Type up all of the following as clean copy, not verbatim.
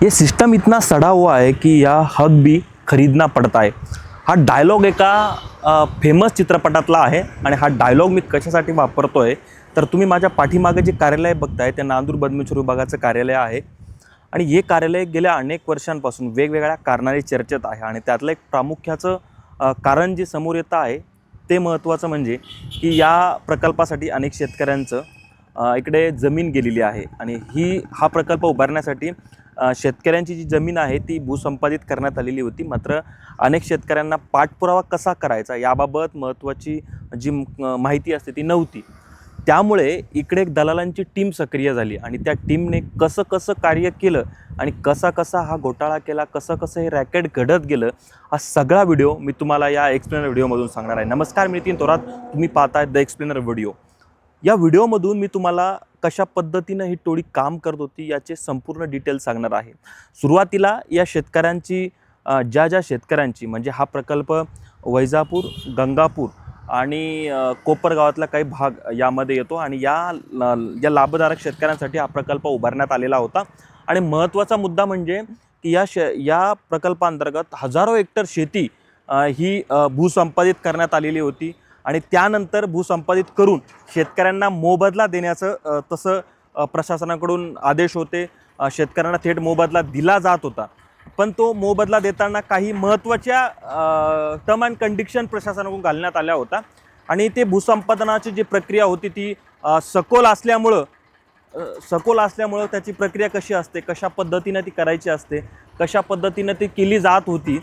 ये सिस्टम इतना सड़ा हुआ है कि यह हक भी खरीदना पड़ता है। हा डायलॉग एका फेमस चित्रपटातला आहे आणि हा डायलॉग मी कशासाठी वापरतोय तर तुम्ही माझ्या पाठीमागे जे कार्यालय बघताय ते नांदूर बदमेश्वर विभागाचं कार्यालय आहे आणि हे कार्यालय गेल्या अनेक वर्षांपासून वेगवेगळ्या कारणाने चर्चेत आहे आणि त्यातलं एक प्रामुख्याचं कारण जे समोर येतं आहे ते महत्त्वाचं म्हणजे की या प्रकल्पासाठी अनेक शेतकऱ्यांचं इकडे जमीन गेलेली आहे आणि हा प्रकल्प उभारण्यासाठी शेतकऱ्यांची जी जमीन आहे ती भूसंपादित करण्यात आलेली होती। मात्र अनेक शेतकऱ्यांना पाठपुरावा कसा करायचा याबाबत महत्त्वाची जी माहिती असते ती नव्हती। त्यामुळे इकडे एक दलालांची टीम सक्रिय झाली आणि त्या टीमने कसं कार्य केलं आणि कसा हा घोटाळा केला, कसं हे रॅकेट घडत गेलं, हा सगळा व्हिडिओ मी तुम्हाला या एक्सप्लेनर व्हिडिओमधून सांगणार आहे। नमस्कार, मी नितीन थोरात, तुम्ही पाहताय द एक्सप्लेनर व्हिडिओ। या व्हिडिओमधून मी तुम्हाला कशा पद्धतीनं ही टोळी काम करत होती याचे संपूर्ण डिटेल्स सांगणार आहे। सुरुवातीला या शेतकऱ्यांची ज्या शेतकऱ्यांची म्हणजे हा प्रकल्प वैजापूर, गंगापूर आणि कोपर गावातला काही भाग यामध्ये येतो आणि या लाभधारक शेतकऱ्यांसाठी हा प्रकल्प उभारण्यात आलेला होता। आणि महत्त्वाचा मुद्दा म्हणजे की या प्रकल्पांतर्गत हजारो हेक्टर शेती ही भूसंपादित करण्यात आलेली होती आणि त्यानंतर भूसंपादित करून शेतकऱ्यांना मोबदला देण्याचं तसं प्रशासनाकडून आदेश होते। शेतकऱ्यांना थेट मोबदला दिला जात होता, पण तो मोबदला देताना काही महत्त्वाच्या टर्म अँड कंडिशन प्रशासनाकडून घालण्यात आल्या होत्या आणि ते भूसंपादनाची जी प्रक्रिया होती ती सखोल असल्यामुळं त्याची प्रक्रिया कशी असते, कशा पद्धतीनं ती करायची असते, कशा पद्धतीनं ती केली जात होती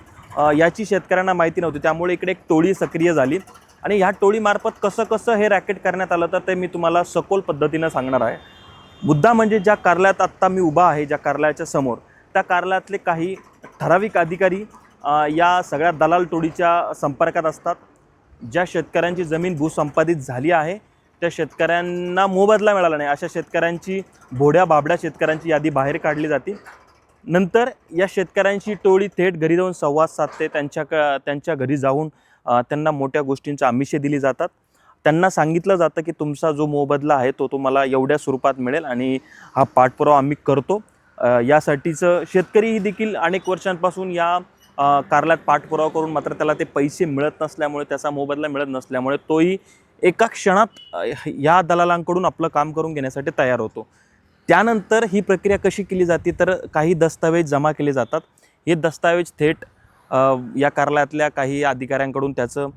याची शेतकऱ्यांना माहिती नव्हती। त्यामुळे इकडे एक टोळी सक्रिय झाली आणि ह्या टोळीमार्फत कसं हे रॅकेट करण्यात आलं तर ते मी तुम्हाला सखोल पद्धतीनं सांगणार आहे। मुद्दा म्हणजे ज्या कार्यालयात आत्ता मी उभा आहे, ज्या कार्यालयाच्या समोर, त्या कार्यालयातले काही ठराविक अधिकारी या सगळ्या दलाल टोळीच्या संपर्कात असतात। ज्या शेतकऱ्यांची जमीन भूसंपादित झाली आहे त्या शेतकऱ्यांना मोबदला मिळाला नाही अशा शेतकऱ्यांची, भोड्या बाबड्या शेतकऱ्यांची यादी बाहेर काढली जाते। नंतर या शेतकऱ्यांची टोळी थेट घरी जाऊन संवाद साधते, त्यांच्या घरी जाऊन त्यांना मोठ्या गोष्टींची आमिषे दिली जातात। त्यांना सांगितलं जातं की तुमचा जो मोबदला आहे तो तुम्हाला एवढ्या स्वरूपात मिळेल आणि हा पाठपुरावा आम्ही करतो। यासाठीचं शेतकरी देखील अनेक वर्षांपासून या कार्यालयात पाठपुरावा करून मात्र त्याला ते पैसे मिळत नसल्यामुळे, त्याचा मोबदला मिळत नसल्यामुळे तोही एका क्षणात या दलालांकडून आपलं काम करून घेण्यासाठी तयार होतो। त्यानंतर ही प्रक्रिया कशी केली जाते तर काही दस्तावेज जमा केले जातात। हे दस्तावेज थेट या कार्यालयातल्या काही अधिकाऱ्यांकडून त्याचं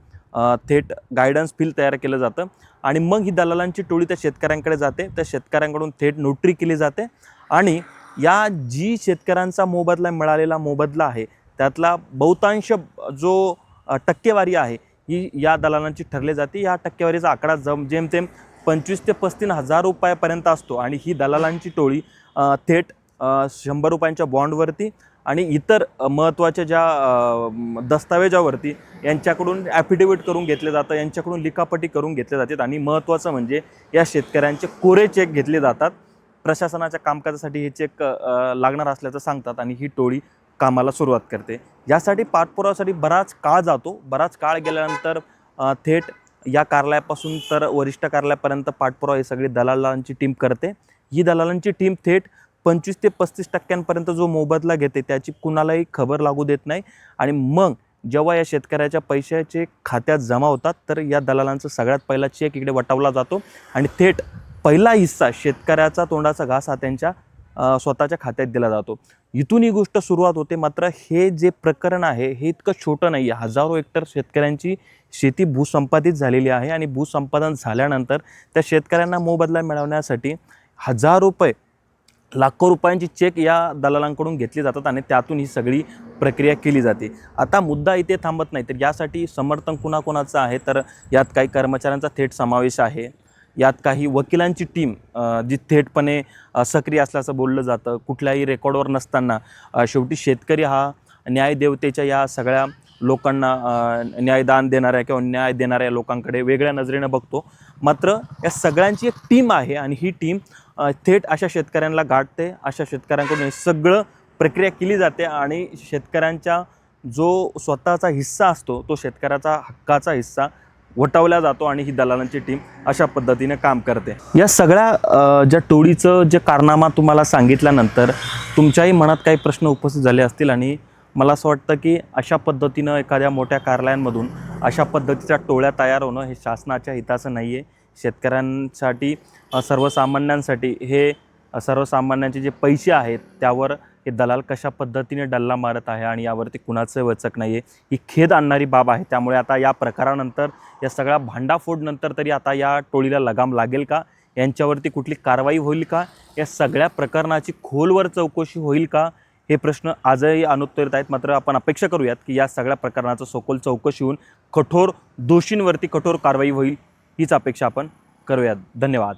थेट गायडन्स बिल तयार केलं जातं आणि मग ही दलालांची टोळी त्या शेतकऱ्यांकडे जाते। त्या शेतकऱ्यांकडून थेट नोटरी केली जाते आणि जी शेतकऱ्यांचा मिळालेला मोबदला आहे त्यातला बहुतांश जो टक्केवारी आहे ही या दलालांची ठरली जाते। या टक्केवारीचा आकडा जेमतेम 25 ते 35 हजार रुपयापर्यंत असतो आणि ही दलालांची टोळी थेट 100 रुपयांच्या बॉन्डवरती आणि इतर महत्त्वाच्या ज्या दस्तावेजावरती यांच्याकडून ॲफिडेविट करून घेतले जातं, यांच्याकडून लिखापटी करून घेतले जातात आणि महत्त्वाचं म्हणजे या शेतकऱ्यांचे कोरे चेक घेतले जातात। प्रशासनाच्या कामकाजासाठी हे चेक लागणार असल्याचं सांगतात आणि ही टोळी कामाला सुरुवात करते। यासाठी पाठपुराव्यासाठी बराच काळ जातो। बराच काळ गेल्यानंतर थेट या कार्यालयापासून तर वरिष्ठ कार्यालयापर्यंत पाठपुरावा ही सगळी दलालांची टीम करते। ही दलालांची टीम थेट 25 ते 35% जो मोबदला घेते त्याची कुणालाही खबर लागू देत नाही आणि मग जेव्हा या शेतकऱ्याच्या पैशाचे खात्यात जमा होतात तर या दलालांचा सगळ्यात पहिला चेक इकडे वटवला जातो आणि थेट पहिला हिस्सा शेतकऱ्याचा तोंडाचा घास हा त्यांच्या स्वतःच्या खात्यात दिला जातो। इथून ही गोष्ट सुरुवात होते। मात्र हे जे प्रकरण आहे हे इतकं छोटं नाही आहे। हजारो हेक्टर शेतकऱ्यांची शेती भूसंपादित झालेली आहे आणि भूसंपादन झाल्यानंतर त्या शेतकऱ्यांना मोबदला मिळवण्यासाठी हजार रुपये, लाखो रुपयांची चेक या दलालांकडून घेतली जातात आणि त्यातून ही सगळी प्रक्रिया केली जाते। आता मुद्दा इथे थांबत नाही तर यासाठी समर्थन कुणाकुणाचं आहे तर यात काही कर्मचाऱ्यांचा थेट समावेश आहे, यात काही वकिलांची टीम जी थेटपणे सक्रिय असल्याचं बोललं जातं। कुठल्याही रेकॉर्डवर नसताना शेवटी शेतकरी हा न्यायदेवतेच्या या सगळ्या लोकांना न्यायदान देणाऱ्या किंवा न्याय देणाऱ्या लोकांकडे वेगळ्या नजरेनं बघतो। मात्र या सगळ्यांची एक टीम आहे आणि ही टीम थेट अशा शेतकऱ्यांना गाठते। अशा शेतकऱ्यांकडून हे सगळं प्रक्रिया केली जाते आणि शेतकऱ्यांचा जो स्वतःचा हिस्सा असतो तो शेतकऱ्याचा हक्काचा हिस्सा वटवला जातो आणि ही दलालांची टीम अशा पद्धतीने काम करते। या सगळ्या ज्या टोळीचं जे कारनामा तुम्हाला सांगितल्यानंतर तुमच्याही मनात काही प्रश्न उपस्थित झाले असतील आणि मला असं वाटतं की अशा पद्धतीनं एखाद्या मोठ्या कार्यालयांमधून अशा पद्धतीच्या टोळ्या तयार होणं हे शासनाच्या हिताचं नाही आहे. शेतकऱ्यांसाठी सर्वसामान्यांसाठी हे सर्वसामान्यांचे जे पैसे आहेत त्यावर हे दलाल कशा पद्धतीने डल्ला मारत आहे आणि यावरती कुणाचं वचक नाही आहे, ही खेद आणणारी बाब आहे. त्यामुळे आता या प्रकारानंतर या सगळ्या भांडाफोडनंतर तरी आता या टोळीला लगाम लागेल का, यांच्यावरती कुठली कारवाई होईल का, या सगळ्या प्रकरणाची खोलवर चौकशी होईल का, हे प्रश्न आजही अनुत्तरित आहेत. मात्र आपण अपेक्षा करूयात की या सगळ्या प्रकरणाचं सखोल चौकशी होऊन कठोर दोषींवरती कठोर कारवाई होईल, हीच अपेक्षा आपण करूयात. धन्यवाद.